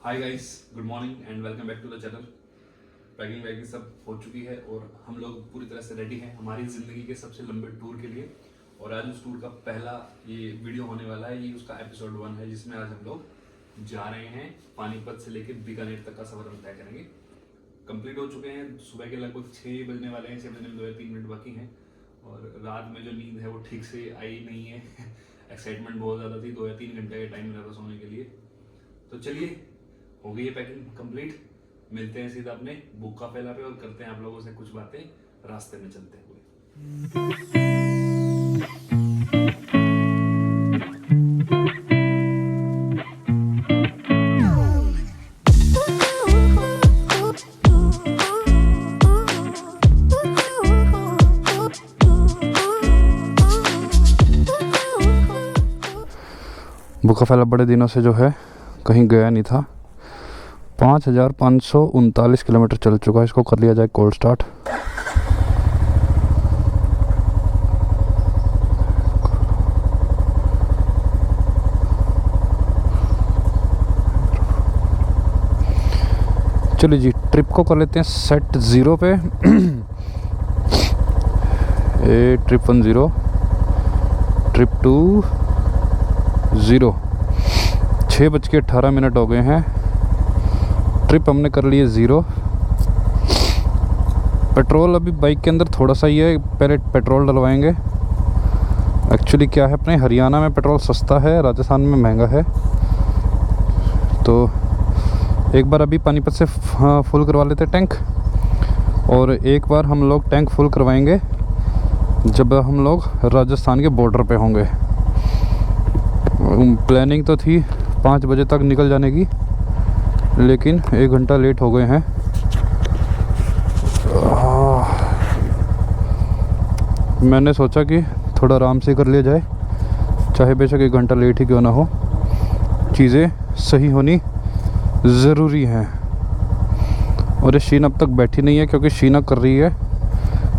Hi guys, good morning and welcome back to the channel. Packing वैकिंग सब हो चुकी है और हम लोग पूरी तरह से रेडी हैं हमारी ज़िंदगी के सबसे लंबे टूर के लिए। और आज उस टूर का पहला ये वीडियो होने वाला है, ये उसका एपिसोड 1 है, जिसमें आज हम लोग जा रहे हैं पानीपत से लेकर बीकानेर तक का सफ़र हम तय करेंगे। कंप्लीट हो चुके हैं, सुबह के लगभग 6 बजने वाले हैं, 6 बजने में 2 या 3 मिनट बाकी हैं। और रात में जो नींद है वो ठीक से आई नहीं है एक्साइटमेंट बहुत ज़्यादा थी, 2 या 3 घंटे का टाइम मिला था सोने के लिए। तो चलिए, हो गई है पैकिंग कंप्लीट। मिलते हैं सीधा अपने बुक का फैला पे और करते हैं आप लोगों से कुछ बातें रास्ते में चलते हुए। बुक का फैला बड़े दिनों से जो है कहीं गया नहीं था। 5539 किलोमीटर चल चुका है। इसको कर लिया जाए कोल्ड स्टार्ट। चलिए जी, ट्रिप को कर लेते हैं सेट 0 पे। Trip 1 0, trip 2 0। 6:18 हो गए हैं। ट्रिप हमने कर लिए 0। पेट्रोल अभी बाइक के अंदर थोड़ा सा ही है, पहले पेट्रोल डलवाएंगे। एक्चुअली क्या है, अपने हरियाणा में पेट्रोल सस्ता है, राजस्थान में महंगा है। तो एक बार अभी पानीपत से फुल करवा लेते टैंक, और एक बार हम लोग टैंक फुल करवाएंगे जब हम लोग राजस्थान के बॉर्डर पे होंगे। प्लानिंग तो थी 5 बजे तक निकल जाने की, लेकिन 1 घंटा लेट हो गए हैं। मैंने सोचा कि थोड़ा आराम से कर लिया जाए, चाहे बेशक 1 घंटा लेट ही क्यों ना हो, चीज़ें सही होनी ज़रूरी हैं। और ये शीना अब तक बैठी नहीं है, क्योंकि शीना कर रही है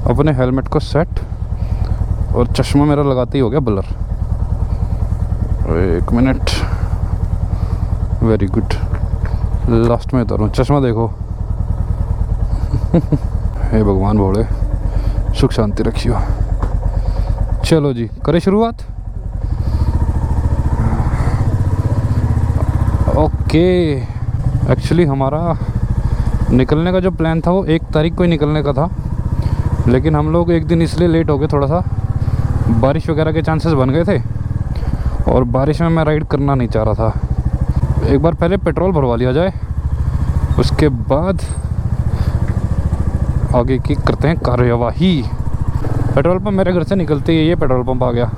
अपने हेलमेट को सेट, और चश्मा मेरा लगाते ही हो गया blur. 1 minute, very good. Last में उतारूँ, चश्मा देखो। हे भगवान भोले, सुख शांति रखियो। चलो जी, करें शुरुआत। ओके, एक्चुअली हमारा निकलने का जो प्लान था वो 1 तारीख को ही निकलने का था, लेकिन हम लोग एक दिन इसलिए लेट हो गए, थोड़ा सा बारिश वगैरह के चांसेस बन गए थे, और बारिश में मैं राइड करना नहीं चाह रहा था। एक बार पहले पेट्रोल भरवा लिया जाए, उसके बाद आगे की करते हैं कार्यवाही। पेट्रोल पंप मेरे घर से निकलते ही ये पेट्रोल पंप आ गया।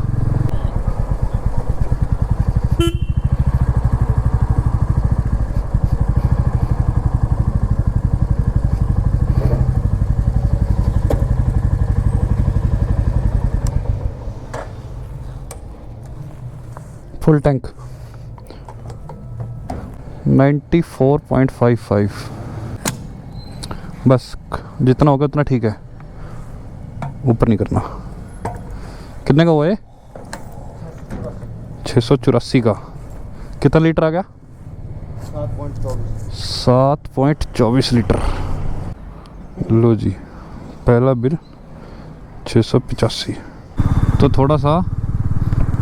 फुल टैंक 94.55, बस जितना होगा उतना ठीक है, ऊपर नहीं करना। कितने का हुआ है? 684 का। कितना लीटर आ गया? 7.24 लीटर। लो जी, पहला बिल 685। तो थोड़ा सा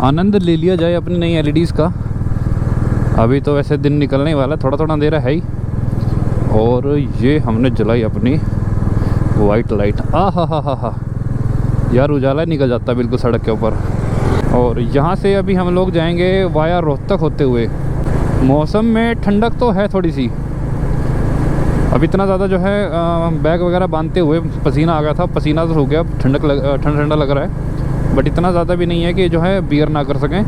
आनंद ले लिया जाए अपनी नई एलईडीज़ का। अभी तो वैसे दिन निकलने वाला, थोड़ा थोड़ा अंधेरा है ही। और ये हमने जलाई अपनी वाइट लाइट। हा यार, उजाला निकल जाता बिल्कुल सड़क के ऊपर। और यहाँ से अभी हम लोग जाएंगे वाया रोहतक होते हुए। मौसम में ठंडक तो है थोड़ी सी। अब इतना ज़्यादा जो है बैग वगैरह बांधते हुए पसीना आ गया था, पसीना तो हो गया, ठंडा लग रहा है, बट इतना ज़्यादा भी नहीं है कि जो है बियर ना कर सकें।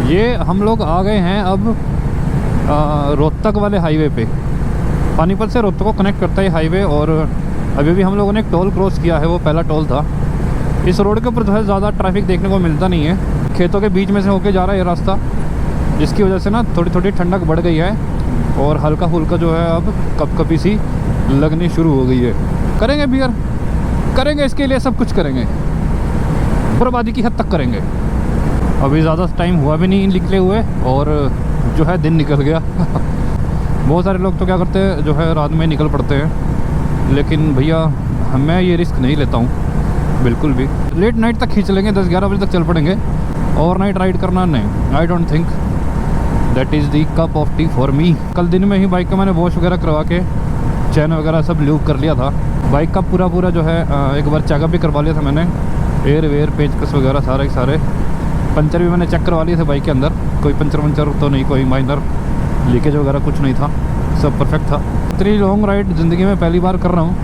ये हम लोग आ गए हैं अब रोहतक वाले हाईवे पे। पानीपत से रोहतक को कनेक्ट करता है हाईवे। और अभी भी हम लोगों ने एक टोल क्रॉस किया है, वो पहला टोल था। इस रोड के ऊपर जो है ज़्यादा ट्रैफिक देखने को मिलता नहीं है, खेतों के बीच में से होके जा रहा है ये रास्ता, जिसकी वजह से ना थोड़ी थोड़ी ठंडक बढ़ गई है, और हल्का फुल्का जो है अब कपकपी सी लगनी शुरू हो गई है। करेंगे बियर, करेंगे, इसके लिए सब कुछ करेंगे, बर्बादी की हद तक करेंगे। अभी ज़्यादा टाइम हुआ भी नहीं निकले हुए, और जो है दिन निकल गया। बहुत सारे लोग तो क्या करते हैं जो है रात में निकल पड़ते हैं, लेकिन भैया मैं ये रिस्क नहीं लेता हूँ बिल्कुल भी। लेट नाइट तक खींच लेंगे, 10-11 बजे तक चल पड़ेंगे। ओवर नाइट राइड करना नहीं, I don't think that is the cup of T for me. कल दिन में ही बाइक का मैंने वॉश वगैरह करवा के चैन वगैरह सब ल्यूब कर लिया था। बाइक का पूरा जो है एक बार चेकअप भी करवा लिया था मैंने, एयर वेयर पेचकस वगैरह सारे के सारे। पंचर भी मैंने चेक करवा लिए थे बाइक के अंदर, कोई पंचर तो नहीं, कोई माइनर लीकेज वगैरह कुछ नहीं था, सब परफेक्ट था। इतनी लॉन्ग राइड ज़िंदगी में पहली बार कर रहा हूँ,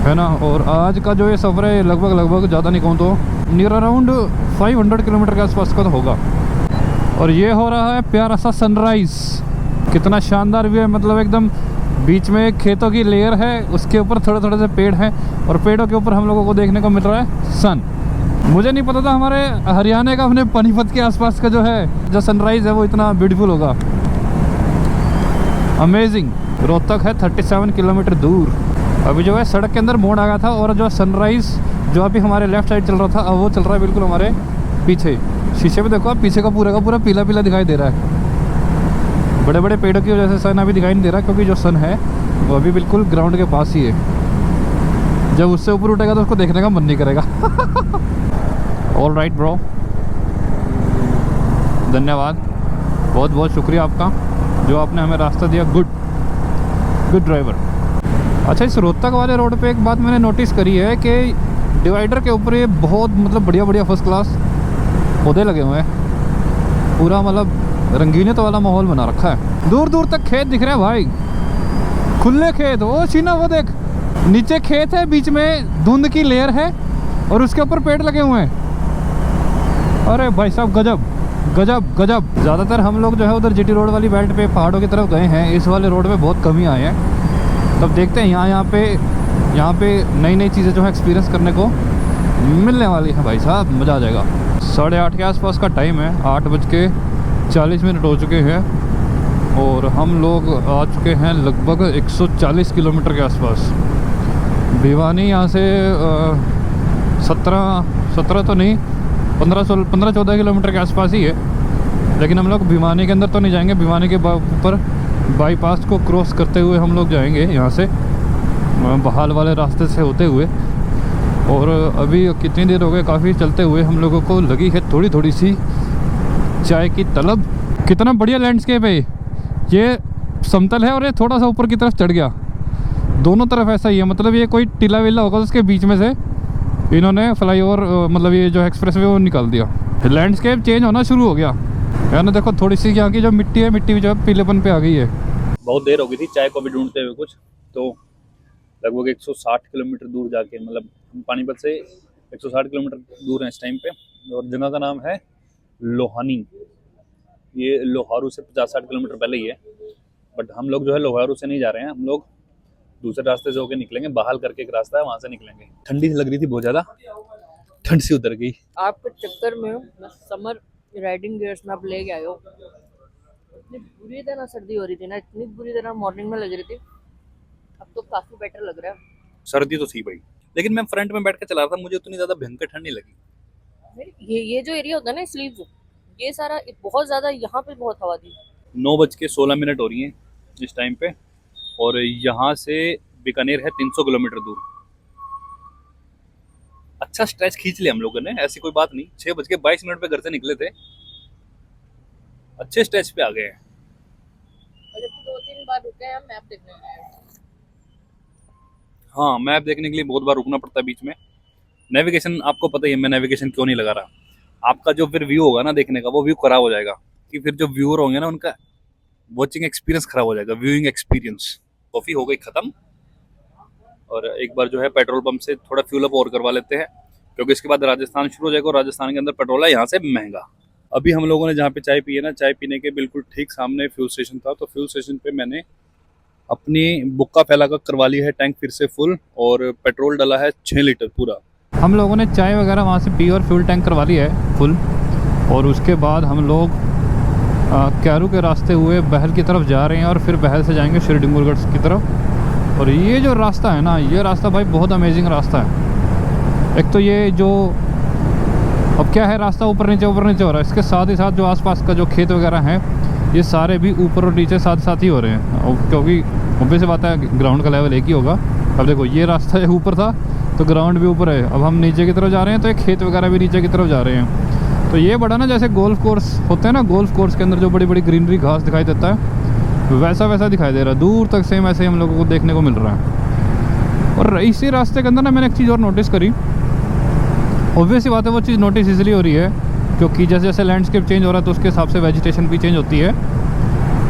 है ना। और आज का जो ये सफ़र है लगभग ज़्यादा नहीं कहूँ तो नियर अराउंड 500 किलोमीटर के आसपास का तो होगा। और ये हो रहा है प्यारा सा सनराइज़, कितना शानदार व्यू है। मतलब एकदम बीच में खेतों की लेयर है, उसके ऊपर थोड़े से पेड़ हैं, और पेड़ों के ऊपर हम लोगों को देखने को मिल रहा है सन। मुझे नहीं पता था हमारे हरियाणा का अपने पानीपत के आसपास का जो है जो सनराइज़ है वो इतना ब्यूटीफुल होगा। अमेजिंग। रोहतक है 37 किलोमीटर दूर। अभी जो है सड़क के अंदर मोड़ आ गया था, और जो सनराइज़ जो अभी हमारे लेफ्ट साइड चल रहा था, अब वो चल रहा है बिल्कुल हमारे पीछे। शीशे पे देखो, पीछे का पूरा पीला दिखाई दे रहा है। बड़े बड़े पेड़ों की वजह से सन अभी दिखाई नहीं दे रहा, क्योंकि जो सन है वो अभी बिल्कुल ग्राउंड के पास ही है। जब उससे ऊपर उठेगा तो उसको देखने का मन नहीं करेगा। ऑल राइट ब्रो, धन्यवाद, बहुत बहुत शुक्रिया आपका जो आपने हमें रास्ता दिया। Good driver. अच्छा, इस रोहतक वाले रोड पे एक बात मैंने नोटिस करी है कि डिवाइडर के ऊपर ये बहुत मतलब बढ़िया फर्स्ट क्लास पौधे लगे हुए हैं। पूरा मतलब रंगीनत वाला माहौल बना रखा है। दूर दूर तक खेत दिख रहे हैं भाई, खुले खेत। वो सीना वो देख, नीचे खेत है, बीच में धुंध की लेयर है, और उसके ऊपर पेड़ लगे हुए हैं। अरे भाई साहब गजब। ज़्यादातर हम लोग जो है उधर जीटी रोड वाली बेल्ट पे पहाड़ों की तरफ गए हैं, इस वाले रोड पे बहुत कम ही आए हैं। तब देखते हैं यहाँ पे नई चीज़ें जो है एक्सपीरियंस करने को मिलने वाली है भाई साहब, मज़ा आ जाएगा। 8:30 के आसपास का टाइम है, 8:40 हो चुके हैं, और हम लोग आ चुके हैं लगभग 140 किलोमीटर के आसपास। भिवानी यहाँ से 17 तो नहीं, 15-14 किलोमीटर के आसपास ही है। लेकिन हम लोग भिवानी के अंदर तो नहीं जाएंगे, भिवानी के ऊपर बाईपास को क्रॉस करते हुए हम लोग जाएंगे यहाँ से बहाल वाले रास्ते से होते हुए। और अभी कितनी देर हो गई काफ़ी चलते हुए, हम लोगों को लगी है थोड़ी सी चाय की तलब। कितना बढ़िया लैंडस्केप है ये समतल है, और ये थोड़ा सा ऊपर की तरफ चढ़ गया। दोनों तरफ ऐसा ही है, मतलब ये कोई टीला वीला होगा, उसके बीच में से इन्होंने फ्लाईओवर मतलब ये जो एक्सप्रेस वे वो निकाल दिया। लैंडस्केप चेंज होना शुरू हो गया है ना। देखो थोड़ी सी यहाँ की जो मिट्टी है, मिट्टी भी जो है पीलेपन पे आ गई है। बहुत देर हो गई थी चाय को भी ढूंढते हुए कुछ, तो लगभग 160 किलोमीटर दूर जाके, मतलब हम पानीपत से 160 किलोमीटर दूर हैं इस टाइम पे, और जगह का नाम है लोहानी। ये लोहारू से 50-60 किलोमीटर पहले ही है, बट हम लोग जो है लोहारू से नहीं जा रहे हैं, हम लोग दूसरे रास्ते से होके निकलेंगे। बहाल करके एक रास्ता है, वहां से निकलेंगे। ठंडी लग रही थी बहुत ज्यादा, ठंड से उतर गई। आपके चक्कर में समर राइडिंग गियर्स में आप ले गए हो, इतनी बुरी तरह सर्दी हो रही थी ना, इतनी बुरी तरह मॉर्निंग में लग रही थी। अब तो काफी बेटर लग रहा है। सर्दी तो थी भाई, लेकिन मैं फ्रंट में बैठ के चला रहा था, मुझे उतनी ज्यादा भयंकर ठंड नहीं लगी। ये जो एरिया होता है ना स्लीव्स, ये सारा बहुत ज्यादा, यहाँ पे बहुत हवा थी। 9:16 हो रही है इस टाइम पे, और यहाँ से बीकानेर है 300 किलोमीटर दूर। अच्छा स्ट्रेच खींच लिया हम लोगों ने, ऐसी कोई बात नहीं। 6:22 पे घर से निकले थे, अच्छे स्ट्रेच पे आ गए हैं। 2-3 बार रुके हैं मैप देखने के लिए। हाँ, मैप देखने के लिए बहुत बार रुकना पड़ता है बीच में। नेविगेशन आपको पता ही है, मैं नेविगेशन क्यों नहीं लगा रहा। आपका जो फिर व्यू होगा ना देखने का, वो व्यू खराब हो जाएगा, कि फिर जो व्यूअर होंगे ना उनका वॉचिंग एक्सपीरियंस खराब हो जाएगा, व्यूइंग एक्सपीरियंस। कॉफ़ी हो गई ख़त्म, और एक बार जो है पेट्रोल पंप से थोड़ा फ्यूल अप और करवा लेते हैं, क्योंकि इसके बाद राजस्थान शुरू हो जाएगा, और राजस्थान के अंदर पेट्रोल है यहाँ से महंगा। अभी हम लोगों ने जहाँ पे चाय पी है ना, चाय पीने के बिल्कुल ठीक सामने फ्यूल स्टेशन था, तो फ्यूल स्टेशन पे मैंने अपनी बुक्का फैला कर करवा ली है टैंक फिर से फुल, और पेट्रोल डाला है 6 लीटर पूरा। हम लोगों ने चाय वगैरह वहाँ से पी और फ्यूल टैंक करवा लिया है फुल, और उसके बाद हम लोग कैरू के रास्ते हुए बहल की तरफ जा रहे हैं, और फिर बहल से जाएंगे श्रीडिंगुरगढ़ की तरफ। और ये जो रास्ता है ना, ये रास्ता भाई बहुत अमेजिंग रास्ता है। एक तो ये जो अब क्या है, रास्ता ऊपर नीचे हो रहा है, इसके साथ ही साथ जो आसपास का जो खेत वगैरह है ये सारे भी ऊपर और नीचे साथ साथ ही हो रहे हैं, और क्योंकि ऑब्वियस बात है ग्राउंड का लेवल एक ही होगा। अब देखो ये रास्ता ऊपर था तो ग्राउंड भी ऊपर है, अब हम नीचे की तरफ जा रहे हैं तो ये खेत वगैरह भी नीचे की तरफ जा रहे हैं। तो ये बड़ा ना जैसे गोल्फ कोर्स होते हैं ना, गोल्फ कोर्स के अंदर जो बड़ी बड़ी ग्रीनरी घास दिखाई देता है, वैसा वैसा दिखाई दे रहा है दूर तक, सेम ऐसे ही हम लोगों को देखने को मिल रहा है। और इसी रास्ते के अंदर ना मैंने एक चीज़ और नोटिस करी, ऑब्वियस ही बात है वो चीज़ नोटिस इसलिए हो रही है क्योंकि जैसे जैसे लैंडस्केप चेंज हो रहा है तो उसके हिसाब से वेजिटेशन भी चेंज होती है।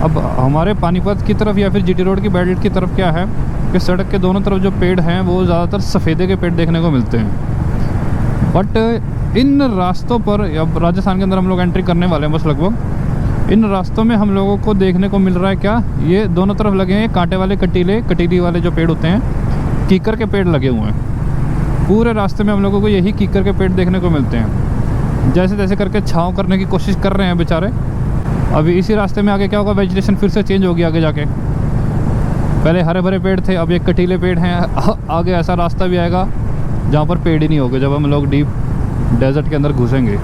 अब हमारे पानीपत की तरफ या फिर जीटी रोड की बेल्ट की तरफ क्या है कि सड़क के दोनों तरफ जो पेड़ हैं वो ज़्यादातर सफ़ेदे के पेड़ देखने को मिलते हैं। बट इन रास्तों पर, अब राजस्थान के अंदर हम लोग एंट्री करने वाले हैं बस लगभग, इन रास्तों में हम लोगों को देखने को मिल रहा है क्या, ये दोनों तरफ लगे हैं कांटे वाले कटीली वाले जो पेड़ होते हैं, कीकर के पेड़ लगे हुए हैं। पूरे रास्ते में हम लोगों को यही कीकर के पेड़ देखने को मिलते हैं। जैसे जैसे करके छाँव करने की कोशिश कर रहे हैं बेचारे। अभी इसी रास्ते में आगे क्या होगा, वेजिटेशन फिर से चेंज होगी आगे जाके। पहले हरे भरे पेड़ थे, अब ये कटीले पेड़ हैं। आगे ऐसा रास्ता भी आएगा जहाँ पर पेड़ ही नहीं होंगे जब हम लोग डीप डेजर्ट के अंदर घुसेंगे।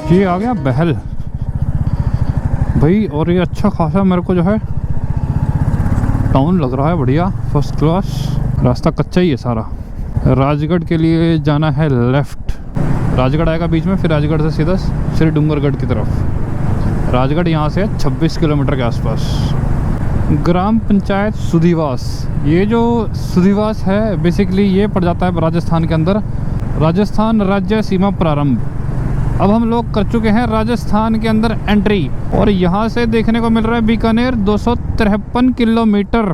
ये आ गया बहल भाई, और ये अच्छा खासा मेरे को जो है टाउन लग रहा है, बढ़िया फर्स्ट क्लास। रास्ता कच्चा ही है सारा। राजगढ़ के लिए जाना है लेफ़्ट, राजगढ़ आएगा बीच में, फिर राजगढ़ से सीधा श्री डूंगरगढ़ की तरफ। राजगढ़ यहाँ से 26 किलोमीटर के आसपास। ग्राम पंचायत सुधीवास, ये जो सुधीवास है बेसिकली ये पड़ जाता है राजस्थान के अंदर, राजस्थान राज्य सीमा प्रारंभ। अब हम लोग कर चुके हैं राजस्थान के अंदर एंट्री, और यहाँ से देखने को मिल रहा है बीकानेर 253 किलोमीटर,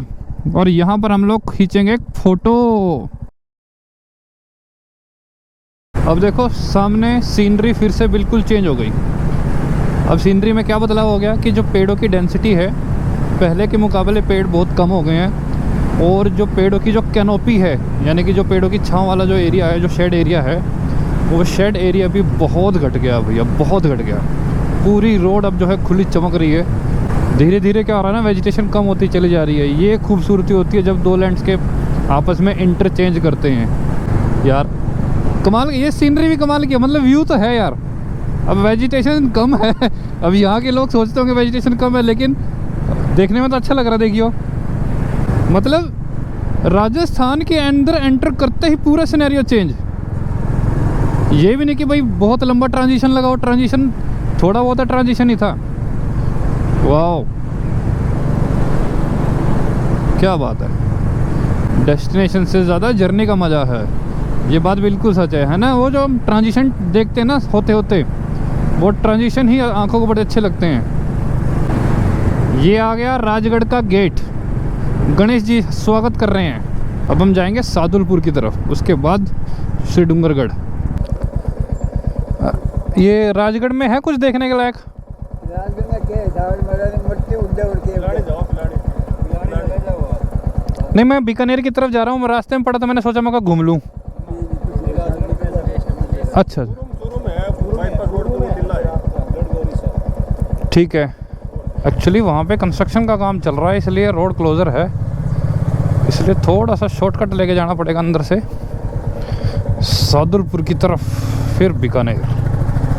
और यहाँ पर हम लोग खींचेंगे एक फ़ोटो। अब देखो सामने सीनरी फिर से बिल्कुल चेंज हो गई। अब सीनरी में क्या बदलाव हो गया कि जो पेड़ों की डेंसिटी है पहले के मुकाबले पेड़ बहुत कम हो गए हैं, और जो पेड़ों की जो कैनोपी है यानी कि जो पेड़ों की छांव वाला जो एरिया है, जो शेड एरिया है, वो शेड एरिया भी बहुत घट गया भैया, बहुत घट गया। पूरी रोड अब जो है खुली चमक रही है। धीरे धीरे क्या हो रहा है ना, वेजिटेशन कम होती चली जा रही है। ये खूबसूरती होती है जब दो लैंडस्केप आपस में इंटरचेंज करते हैं। यार कमाल, ये सीनरी भी कमाल की है, मतलब व्यू तो है यार। अब वेजिटेशन कम है, अब यहाँ के लोग सोचते होंगे वेजिटेशन कम है, लेकिन देखने में तो अच्छा लग रहा है। देखियो, मतलब राजस्थान के अंदर एंटर करते ही पूरा सिनेरियो चेंज। ये भी नहीं कि भाई बहुत लंबा ट्रांजिशन लगाओ, ट्रांजिशन थोड़ा बहुत ट्रांजिशन ही था। वाह क्या बात है, डेस्टिनेशन से ज़्यादा जर्नी का मज़ा है, ये बात बिल्कुल सच है ना। वो जो हम ट्रांजिशन देखते हैं ना होते होते, वो ट्रांजिशन ही आंखों को बड़े अच्छे लगते हैं। ये आ गया राजगढ़ का गेट, गणेश जी स्वागत कर रहे हैं। अब हम जाएंगे सादुलपुर की तरफ, उसके बाद श्री डूंगरगढ़। ये राजगढ़ में है कुछ देखने के लायक? राजगढ़ में क्या है, मट्टी उड़े उड़ के नहीं, मैं बीकानेर की तरफ जा रहा हूँ, मैं रास्ते में पड़ा तो मैंने सोचा मैं घूम लूँ। अच्छा ठीक है, एक्चुअली वहाँ पे कंस्ट्रक्शन का काम चल रहा है इसलिए रोड क्लोज़र है, इसलिए थोड़ा सा शॉर्टकट लेके जाना पड़ेगा अंदर से सादुलपुर की तरफ, फिर बीकानेर।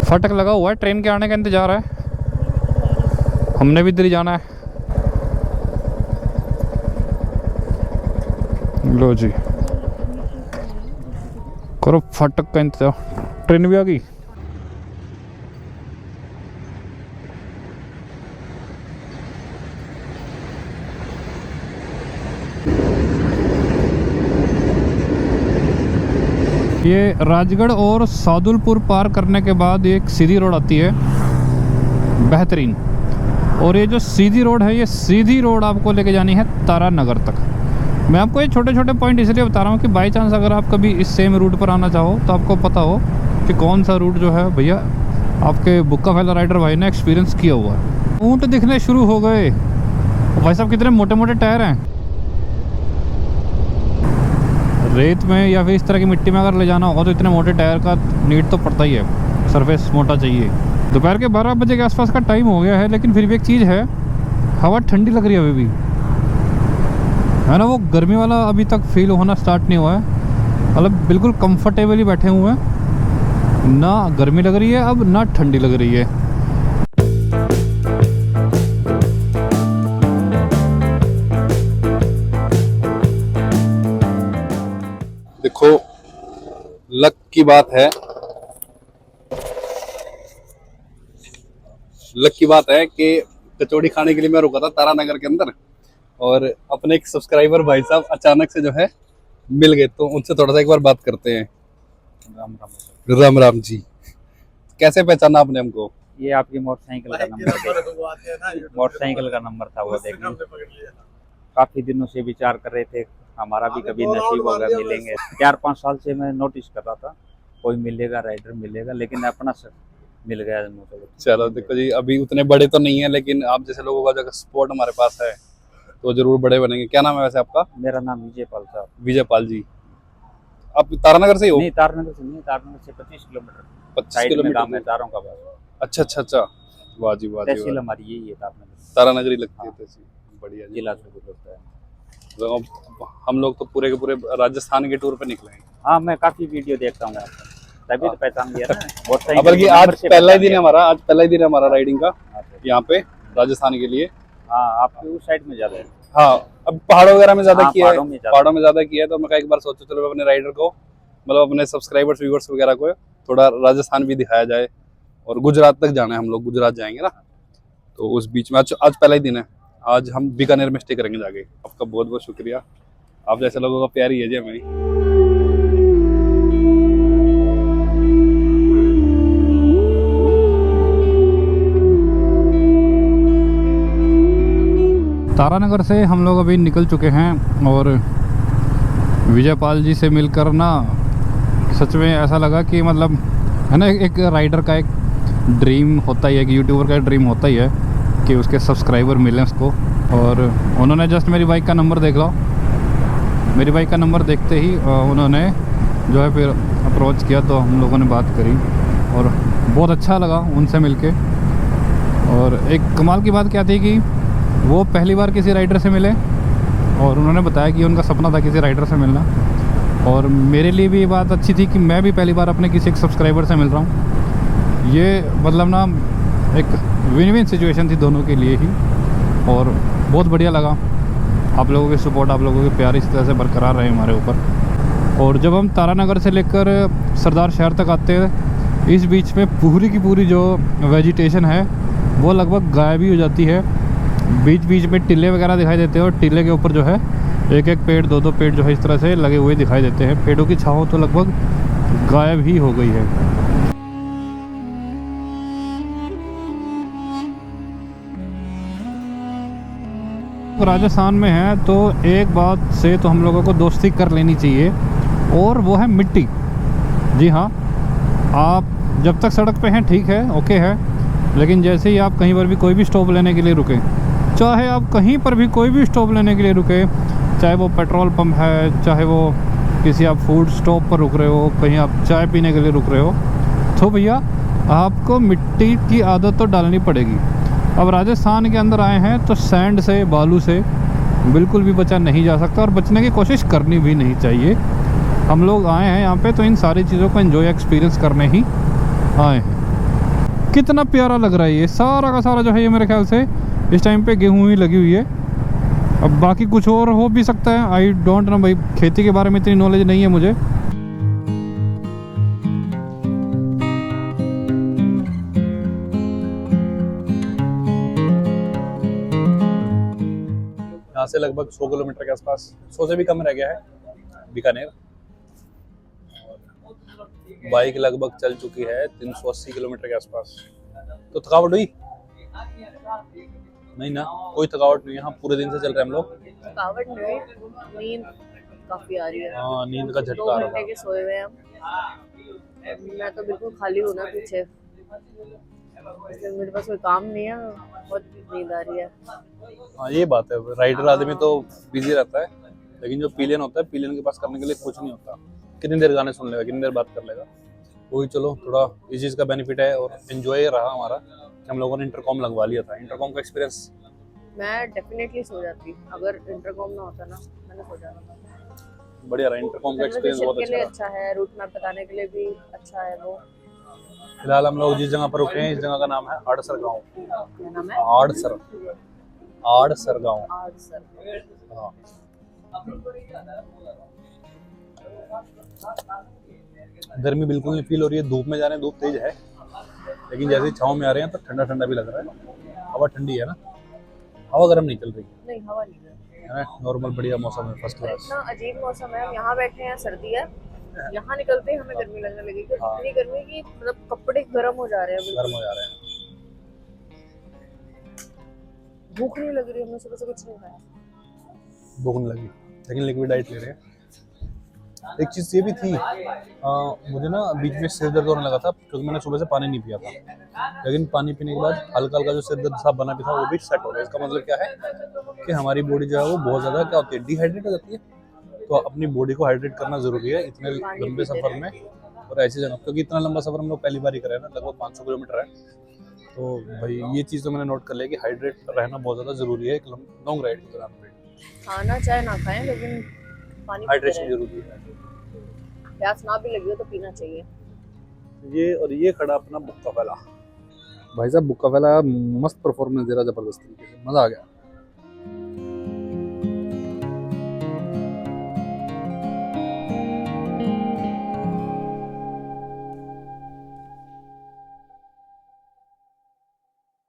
फाटक लगा हुआ है, ट्रेन के आने का इंतज़ार है, हमने भी इधर ही जाना है। लो जी करो फाटक का इंतज़ार, ट्रेन भी आ गई। ये राजगढ़ और सादुलपुर पार करने के बाद एक सीधी रोड आती है, बेहतरीन। और ये जो सीधी रोड है, ये सीधी रोड आपको लेके जानी है तारानगर तक। मैं आपको ये छोटे छोटे पॉइंट इसलिए बता रहा हूँ कि बाई चांस अगर आप कभी इस सेम रूट पर आना चाहो तो आपको पता हो कि कौन सा रूट जो है भैया आपके बुक्का फैला राइडर भाई ने एक्सपीरियंस किया हुआ है। ऊँट दिखने शुरू हो गए। भाई साहब कितने मोटे मोटे टायर हैं। रेत में या फिर इस तरह की मिट्टी में अगर ले जाना होगा तो इतने मोटे टायर का नीड तो पड़ता ही है, सरफेस मोटा चाहिए। दोपहर के 12 बजे के आसपास का टाइम हो गया है, लेकिन फिर भी एक चीज़ है, हवा ठंडी लग रही है अभी भी, है ना। वो गर्मी वाला अभी तक फील होना स्टार्ट नहीं हुआ है। मतलब बिल्कुल कंफर्टेबली बैठे हुए हैं, ना गर्मी लग रही है अब ना ठंडी लग रही है। देखो लक की बात है, लक की बात है कि कचौड़ी खाने के लिए मैं रुका था तारानगर के अंदर, और अपने एक सब्सक्राइबर भाई साहब अचानक से जो है मिल गए, तो उनसे थोड़ा सा एक बार बात करते हैं। राम राम। राम राम जी। कैसे पहचाना आपने हमको? ये आपकी मोटरसाइकिल का नंबर, मोटरसाइकिल का नंबर था वो देखने। काफी दिनों से विचार कर रहे थे, हमारा भी कभी नसीब होगा मिलेंगे। 4-5 साल से मैं नोटिस कर रहा था कोई मिलेगा, राइडर मिलेगा, लेकिन अपना मिल गया। चलो देखो जी, अभी उतने बड़े तो नहीं है, लेकिन आप जैसे लोगों का जो सपोर्ट हमारे पास है तो जरूर बड़े बनेंगे। क्या नाम है वैसे आपका? मेरा नाम विजय पाल साहब। विजय पाल जी। आप तारानगर से ही हो? नहीं, तारानगर से नहीं, तारानगर से 25 किलोमीटर 25 किलोमीटर में तारों का बाजार। अच्छा अच्छा अच्छा, वाह जी वाह जी। तहसील हमारी यही है, तारानगरी लगती है तहसील। बढ़िया जी। जिला से होता है। तो अब हम लोग तो पूरे के पूरे राजस्थान के टूर पे निकले हैं। हाँ, मैं काफी वीडियो देखता हूँ आपका, तभी तो पहचान लिया ना। अब बल्कि आज पहला ही दिन है हमारा, आज पहला ही दिन है हमारा राइडिंग का यहाँ पे राजस्थान के लिए। हाँ, आपके उस साइड में ज्यादा है। हाँ, अब पहाड़ों वगैरह में ज्यादा हाँ, किया है, पहाड़ों में ज्यादा किया है। तो मैं एक बार सोचो चलो अपने राइडर को, मतलब अपने सब्सक्राइबर्स व्यूअर्स वगैरह को थोड़ा राजस्थान भी दिखाया जाए, और गुजरात तक जाना है, हम लोग गुजरात जाएंगे ना, तो उस बीच में आज पहला ही दिन है। आज हम बीकानेर में स्टे करेंगे जाके। आपका बहुत बहुत शुक्रिया, आप जैसे लोगों का प्यार ही है जी हमें। तारानगर से हम लोग अभी निकल चुके हैं, और विजय पाल जी से मिलकर ना सच में ऐसा लगा कि मतलब है ना, एक राइडर का एक ड्रीम होता ही है, एक यूट्यूबर का ड्रीम होता ही है कि उसके सब्सक्राइबर मिलें उसको। और उन्होंने जस्ट मेरी बाइक का नंबर देख लो, मेरी बाइक का नंबर देखते ही उन्होंने जो है फिर अप्रोच किया, तो हम लोगों ने बात करी और बहुत अच्छा लगा उनसे मिलके। और एक कमाल की बात क्या थी कि वो पहली बार किसी राइडर से मिले, और उन्होंने बताया कि उनका सपना था किसी राइडर से मिलना। और मेरे लिए भी ये बात अच्छी थी कि मैं भी पहली बार अपने किसी एक सब्सक्राइबर से मिल रहा हूँ। ये मतलब ना एक विन विन सिचुएशन थी दोनों के लिए ही, और बहुत बढ़िया लगा। आप लोगों के सपोर्ट, आप लोगों के प्यार इस तरह से बरकरार रहे हमारे ऊपर। और जब हम तारानगर से लेकर सरदार शहर तक आते हैं, इस बीच में पूरी की पूरी जो वेजिटेशन है वो लगभग गायब ही हो जाती है। बीच बीच में टीले वगैरह दिखाई देते हैं, और टीले के ऊपर जो है एक एक पेड़, दो पेड़ जो है इस तरह से लगे हुए दिखाई देते हैं। पेड़ों की छाँव तो लगभग गायब ही हो गई है। राजस्थान में है तो एक बात से तो हम लोगों को दोस्ती कर लेनी चाहिए, और वो है मिट्टी। जी हाँ, आप जब तक सड़क पे हैं ठीक है, ओके है, लेकिन जैसे ही आप कहीं पर भी कोई भी स्टॉप लेने के लिए रुके, चाहे आप कहीं पर भी कोई भी स्टॉप लेने के लिए रुके, चाहे वो पेट्रोल पंप है, चाहे वो किसी आप फूड स्टॉप पर रुक रहे हो, कहीं आप चाय पीने के लिए रुक रहे हो, तो भैया आपको मिट्टी की आदत तो डालनी पड़ेगी। अब राजस्थान के अंदर आए हैं तो सैंड से, बालू से बिल्कुल भी बचा नहीं जा सकता, और बचने की कोशिश करनी भी नहीं चाहिए। हम लोग आए हैं यहाँ पे तो इन सारी चीज़ों को एंजॉय, एक्सपीरियंस करने ही आए हैं। कितना प्यारा लग रहा है ये सारा का सारा जो है। ये मेरे ख्याल से इस टाइम पे गेहूं ही लगी हुई है, अब बाकी कुछ और हो भी सकता है, आई डोंट नो भाई, खेती के बारे में इतनी नॉलेज नहीं है मुझे। यहाँ से लगभग 100 किलोमीटर के आसपास, 100 से भी कम रह गया है बीकानेर। बाइक लगभग चल चुकी है 380 किलोमीटर के आसपास। तो थकावट हुई? नहीं ना, कोई थकावट नहीं है। हाँ, पूरे दिन से चल रहे हैं हम लोग। थकावट नहीं, नींद काफी आ रही है। हाँ, नींद का झटका 2 आ रहा घंटे था। के सोए हुए हैं हम। मैं तो बिल्कुल खाली हूँ ना पीछे, इसलिए मेरे पास कोई काम नहीं है, बहुत नींद आ रही है। हाँ ये बात है, राइडर आदमी तो बिजी रहता है, लेकिन जो पिलियन होता है, पिलियन के पास करने के लिए कुछ नहीं होता। कितनी देर गाने सुन लेगा, कितनी देर बात कर लेगा। वही चलो थोड़ा इस चीज़ का बेनिफिट है और एंजॉय रहा हमारा कि हम लोगों ने इंटरकॉम लगवा लिया था। इंटरकॉम का एक्सपीरियंस मैं डेफिनेटली सो जाती अगर इंटरकॉम ना होता ना, मैंने सो जाता। बढ़िया रहा, इंटरकॉम का एक्सपीरियंस बहुत के लिए अच्छा अच्छा है, रूट मैप बताने के लिए भी अच्छा है वो। फिलहाल हम लोग जिस जगह पर रुके हैं, इस जगह का नाम है आड़सर गाँव। क्या नाम है? आड़सर, आड़सर गाँव। आड़सर। हाँ गर्मी बिल्कुल नहीं फील हो रही है। धूप में जा रहे हैं, धूप तेज है, लेकिन जैसे ही छाँव में आ रहे हैं तो ठंडा ठंडा भी लग रहा है। हवा ठंडी है ना, हवा गर्म नहीं चल रही नहीं, हवा नहीं है ना। नॉर्मल बढ़िया मौसम है, फर्स्ट क्लास। इतना अजीब मौसम है। हम यहाँ बैठे हैं, सर्दी है, यहाँ निकलते ही हमें गर्मी लगने लगेगी। हाँ। इतनी गर्मी की मतलब कपड़े गर्म हो जा रहे हैं, गर्म हो जा रहे हैं। भूख नहीं लग रही, हमने सुबह से कुछ नहीं खाया। भूख नहीं लगी, लेकिन लिक्विड डाइट ले रहे हैं। एक चीज़ ये भी थी, मुझे ना बीच में सिर दर्द होने लगा था क्योंकि मैंने सुबह से पानी नहीं पिया था, लेकिन पानी पीने के बाद हल्का हल्का जो सिर दर्द सा बना भी था वो भी सेट हो गया। इसका मतलब क्या है कि हमारी बॉडी जो है वो बहुत ज़्यादा क्या होती है, डिहाइड्रेट हो जाती है। तो अपनी बॉडी को हाइड्रेट करना ज़रूरी है इतने लंबे सफ़र में और ऐसी जगह, क्योंकि इतना लंबा सफ़र हम लोग पहली बार ही कर रहे हैं ना, लगभग 500 किलोमीटर है। तो भाई ये चीज़ तो मैंने नोट कर लिया कि हाइड्रेट रहना बहुत ज़्यादा ज़रूरी है एक लॉन्ग राइड के दौरान पे। खाना चाहे ना खाएं, लेकिन पानी हाइड्रेशन जरूरी है। प्यास ना भी लगी हो तो पीना चाहिए। ये खड़ा अपना बुक्का फैला भाई साहब, बुक्का फैला मस्त परफॉर्मेंस दे रहा, जबरदस्त तरीके से, मजा आ गया।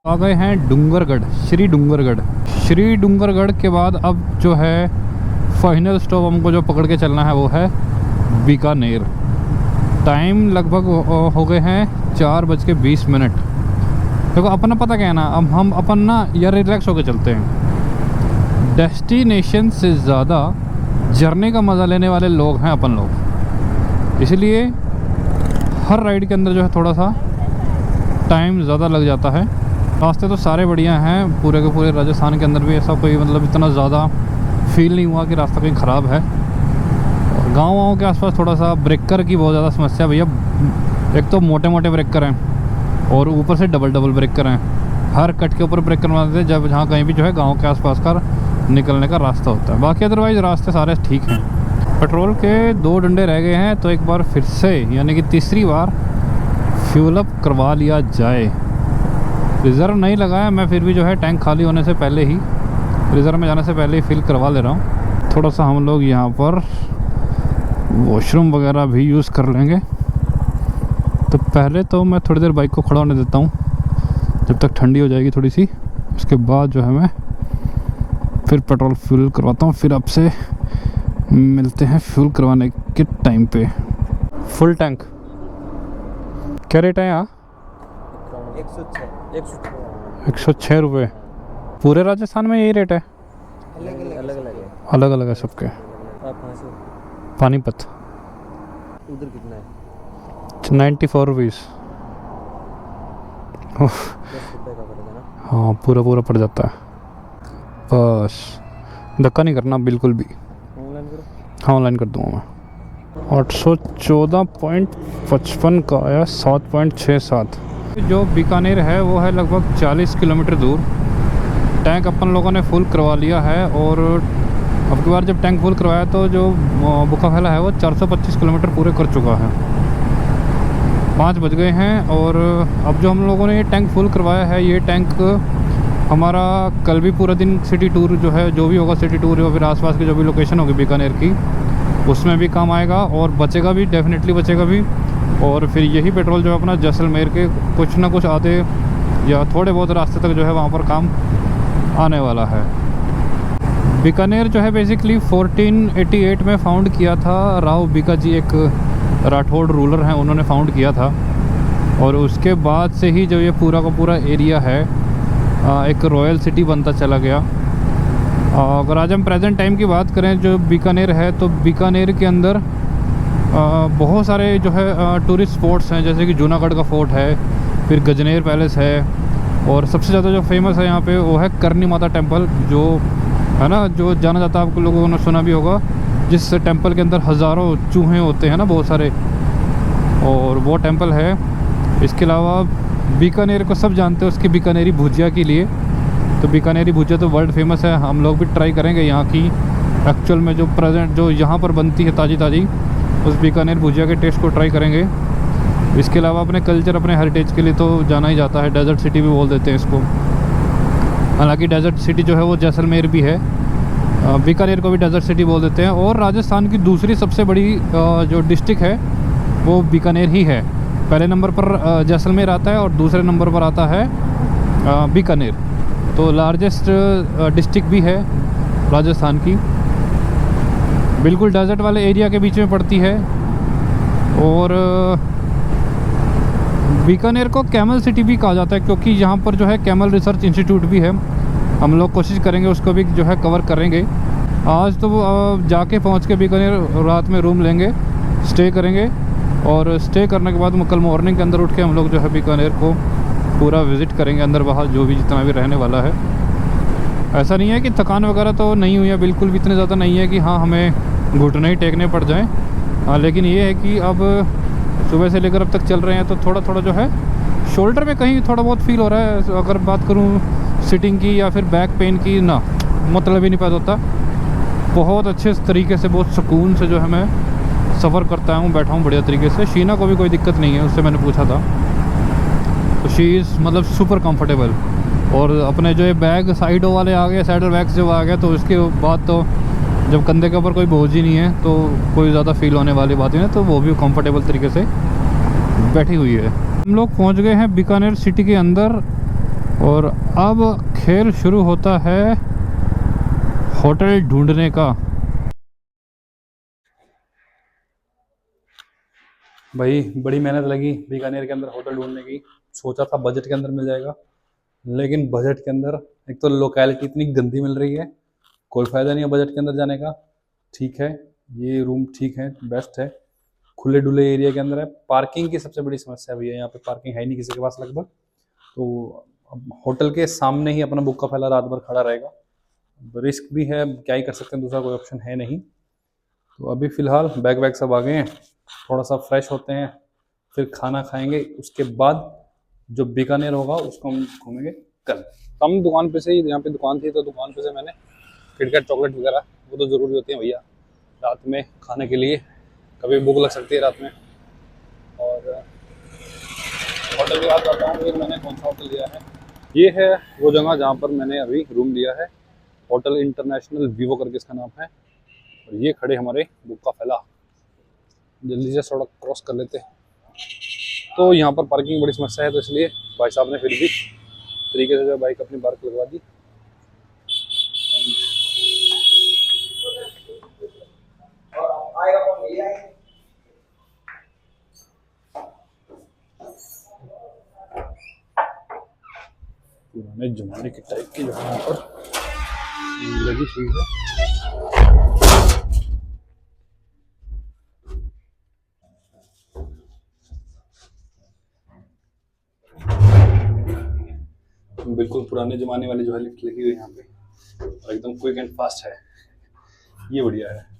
आ गए हैं डूंगरगढ़, श्री डूंगरगढ़। श्री डूंगरगढ़ के बाद अब जो है फाइनल स्टॉप हमको जो पकड़ के चलना है वो है बीकानेर। टाइम लगभग हो गए हैं 4:20। देखो अपना पता क्या है ना, अब हम अपन ना यार रिलैक्स होकर चलते हैं। डेस्टिनेशन से ज़्यादा जर्नी का मज़ा लेने वाले लोग हैं अपन लोग, इसलिए हर राइड के अंदर जो है थोड़ा सा टाइम ज़्यादा लग जाता है। रास्ते तो सारे बढ़िया हैं, पूरे के पूरे राजस्थान के अंदर भी ऐसा कोई मतलब इतना ज़्यादा फील नहीं हुआ कि रास्ता कहीं ख़राब है। गाँव के आसपास थोड़ा सा ब्रेकर की बहुत ज़्यादा समस्या भैया। एक तो मोटे मोटे ब्रेकर हैं और ऊपर से डबल ब्रेकर हैं। हर कट के ऊपर ब्रेकर बनाते हैं जब जहाँ कहीं भी जो है गांव के आसपास का निकलने का रास्ता होता है। बाकी अदरवाइज़ रास्ते सारे ठीक हैं। पेट्रोल के 2 डंडे रह गए हैं, तो एक बार फिर से यानी कि तीसरी बार फ्यूल अप करवा लिया जाए। रिज़र्व नहीं लगाया मैं, फिर भी जो है टैंक खाली होने से पहले ही, रिज़र्व में जाने से पहले ही फिल करवा ले रहा हूँ। थोड़ा सा हम लोग यहाँ पर वॉशरूम वगैरह भी यूज़ कर लेंगे। तो पहले तो मैं थोड़ी देर बाइक को खड़ा होने देता हूँ जब तक ठंडी हो जाएगी थोड़ी सी, उसके बाद जो है मैं फिर पेट्रोल फ्यूल करवाता हूँ। फिर आपसे मिलते हैं फ्यूल करवाने के टाइम पे। फुल टैंक क्या रेट है यहाँ? 106 रुपये। पूरे राजस्थान में यही रेट है? अलग अलग है सबके। पानीपत उधर कितना है? 94 रुपीज़। 10 रुपये का पड़ेगा ना? हाँ पूरा पड़ जाता है। बस धक्का नहीं करना बिल्कुल भी। ऑनलाइन करो? हाँ ऑनलाइन कर दूँगा मैं। 814.55 का आया 7.67। जो बीकानेर है वो है लगभग 40 किलोमीटर दूर। टैंक अपन लोगों ने फुल करवा लिया है और अब की बार जब टैंक फुल करवाया तो जो बुक्का फैला है वो 425 किलोमीटर पूरे कर चुका है। 5 बज गए हैं और अब जो हम लोगों ने ये टैंक फुल करवाया है, ये टैंक हमारा कल भी पूरा दिन सिटी टूर जो है, जो भी होगा सिटी टूर या फिर आसपास की जो भी लोकेशन होगी बीकानेर की, उसमें भी काम आएगा और बचेगा भी, डेफिनेटली बचेगा भी। और फिर यही पेट्रोल जो है अपना जैसलमेर के कुछ ना कुछ आधे या थोड़े बहुत रास्ते तक जो है वहाँ पर काम आने वाला है। बीकानेर जो है बेसिकली 1488 में फाउंड किया था। राव बीका जी एक राठौड़ रूलर हैं, उन्होंने फाउंड किया था और उसके बाद से ही जो ये पूरा का पूरा एरिया है एक रॉयल सिटी बनता चला गया। अगर आज हम प्रेजेंट टाइम की बात करें जो बीकानेर है, तो बीकानेर के अंदर बहुत सारे जो है टूरिस्ट स्पॉट्स हैं, जैसे कि जूनागढ़ का फोर्ट है, फिर गजनेर पैलेस है, और सबसे ज़्यादा जो फेमस है यहाँ पे वो है करनी माता टेम्पल, जो है ना, जो जाना जाता है, आपको लोगों ने सुना भी होगा, जिस टेम्पल के अंदर हज़ारों चूहे होते हैं ना, बहुत सारे, और वो टेम्पल है। इसके अलावा बीकानेर को सब जानते हैं उसकी बीकानेरी भुजिया के लिए, तो बीकानेरी भुजिया तो वर्ल्ड फेमस है। हम लोग भी ट्राई करेंगे यहाँ की एक्चुअल में जो प्रेजेंट जो यहाँ पर बनती है ताज़ी ताज़ी, उस बीकानेर भुजिया के टेस्ट को ट्राई करेंगे। इसके अलावा अपने कल्चर, अपने हेरिटेज के लिए तो जाना ही जाता है, डेजर्ट सिटी भी बोल देते हैं इसको। हालांकि डेजर्ट सिटी जो है वो जैसलमेर भी है, बीकानेर को भी डेजर्ट सिटी बोल देते हैं। और राजस्थान की दूसरी सबसे बड़ी जो डिस्ट्रिक्ट है वो बीकानेर ही है। पहले नंबर पर जैसलमेर आता है और दूसरे नंबर पर आता है बीकानेर। तो लार्जेस्ट डिस्ट्रिक्ट भी है राजस्थान की, बिल्कुल डेजर्ट वाले एरिया के बीच में पड़ती है। और बीकानेर को कैमल सिटी भी कहा जाता है, क्योंकि यहाँ पर जो है कैमल रिसर्च इंस्टीट्यूट भी है। हम लोग कोशिश करेंगे उसको भी जो है कवर करेंगे। आज तो जाके पहुँच के बीकानेर रात में रूम लेंगे, स्टे करेंगे, और स्टे करने के बाद कल मॉर्निंग के अंदर उठ के हम लोग जो है बीकानेर को पूरा विज़िट करेंगे, अंदर बाहर जो भी जितना भी रहने वाला है। ऐसा नहीं है कि थकान वगैरह तो नहीं हुई है, बिल्कुल भी इतने ज़्यादा नहीं है कि हाँ हमें घुटने ही टेकने पड़ जाएँ। हाँ, लेकिन ये है कि अब सुबह से लेकर अब तक चल रहे हैं तो थोड़ा थोड़ा जो है शोल्डर में कहीं थोड़ा बहुत फील हो रहा है। अगर बात करूँ सिटिंग की या फिर बैक पेन की, ना मतलब ही नहीं पैदा होता। बहुत अच्छे तरीके से, बहुत सुकून से जो है मैं सफ़र करता हूँ, बैठा हूँ बढ़िया तरीके से। शीना को भी कोई दिक्कत नहीं है, उससे मैंने पूछा था, तो शी इज़ मतलब सुपर कंफर्टेबल। और अपने जो ये बैग साइडों वाले आ गए, साइडर बैग्स जो आ गए, तो उसके बाद तो जब कंधे के ऊपर कोई बोझ ही नहीं है तो कोई ज़्यादा फील होने वाली बात नहीं है, तो वो भी कंफर्टेबल तरीके से बैठी हुई है। हम लोग पहुंच गए हैं बीकानेर सिटी के अंदर, और अब खेल शुरू होता है होटल ढूंढने का। भाई बड़ी मेहनत लगी बीकानेर के अंदर होटल ढूंढने की। सोचा था बजट के अंदर मिल जाएगा, लेकिन बजट के अंदर एक तो लोकेलिटी इतनी गंदी मिल रही है, कोई फ़ायदा नहीं है बजट के अंदर जाने का। ठीक है, ये रूम ठीक है, बेस्ट है, खुले डुले एरिया के अंदर है। पार्किंग की सबसे बड़ी समस्या भी है, यहाँ पे पार्किंग है नहीं किसी के पास लगभग। तो अब होटल के सामने ही अपना बुक्का फैला रात भर खड़ा रहेगा, रिस्क भी है, क्या ही कर सकते हैं, दूसरा कोई ऑप्शन है नहीं। तो अभी फ़िलहाल बैग वैग सब आ गए हैं, थोड़ा सा फ्रेश होते हैं, फिर खाना खाएंगे। उसके बाद जो बीकानेर होगा उसको हम घूमेंगे कल। हम दुकान पे से ही, यहाँ पे दुकान थी तो दुकान पे से मैंने किटकैट चॉकलेट वगैरह, वो तो ज़रूरी होती है भैया रात में खाने के लिए, कभी भूख लग सकती है रात में। और होटल की बात करता हूँ, फिर मैंने कौन सा होटल लिया है, ये है वो जगह जहाँ पर मैंने अभी रूम लिया है, होटल इंटरनेशनल वीवो करके इसका नाम है। और ये खड़े हमारे बुक्का फैला, जल्दी से सड़क क्रॉस कर लेते हैं। तो यहाँ पर पार्किंग बड़ी समस्या है, तो इसलिए भाई साहब ने फिर भी तरीके से जो बाइक अपनी पार्क लगवा दी। पुराने जमाने के टाइप की जो यहाँ पर लगी हुई है। बिल्कुल पुराने जमाने वाली जो है लिफ्ट लगी हुई है यहाँ पे, और एकदम क्विक एंड फास्ट है, ये बढ़िया है।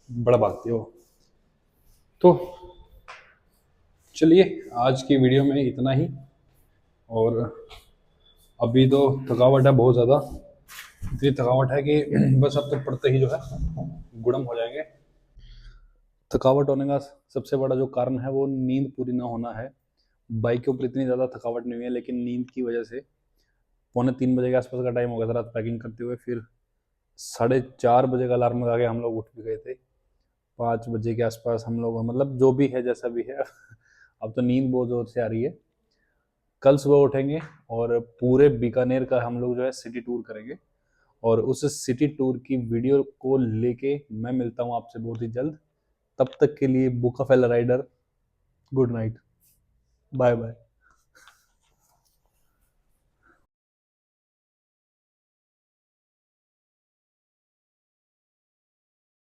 बड़ा भागती हो। तो चलिए आज की वीडियो में इतना ही, और अभी तो थकावट है बहुत ज़्यादा, इतनी थकावट है कि बस अब तक पढ़ते ही जो है गुड़म हो जाएंगे। थकावट होने का सबसे बड़ा जो कारण है वो नींद पूरी ना होना है। बाइक के ऊपर इतनी ज़्यादा थकावट नहीं हुई है, लेकिन नींद की वजह से 2:45 के आसपास का टाइम हो गया था रात पैकिंग करते हुए, फिर 4:30 बजे का अलार्म लगा के हम लोग उठ भी गए थे। 5 बजे के आसपास हम लोग, मतलब जो भी है जैसा भी है अब तो नींद बहुत ज़ोर से आ रही है। कल सुबह उठेंगे और पूरे बीकानेर का हम लोग जो है सिटी टूर करेंगे, और उस सिटी टूर की वीडियो को लेके मैं मिलता हूँ आपसे बहुत ही जल्द। तब तक के लिए बुक्का फैला राइडर, गुड नाइट। Bye bye.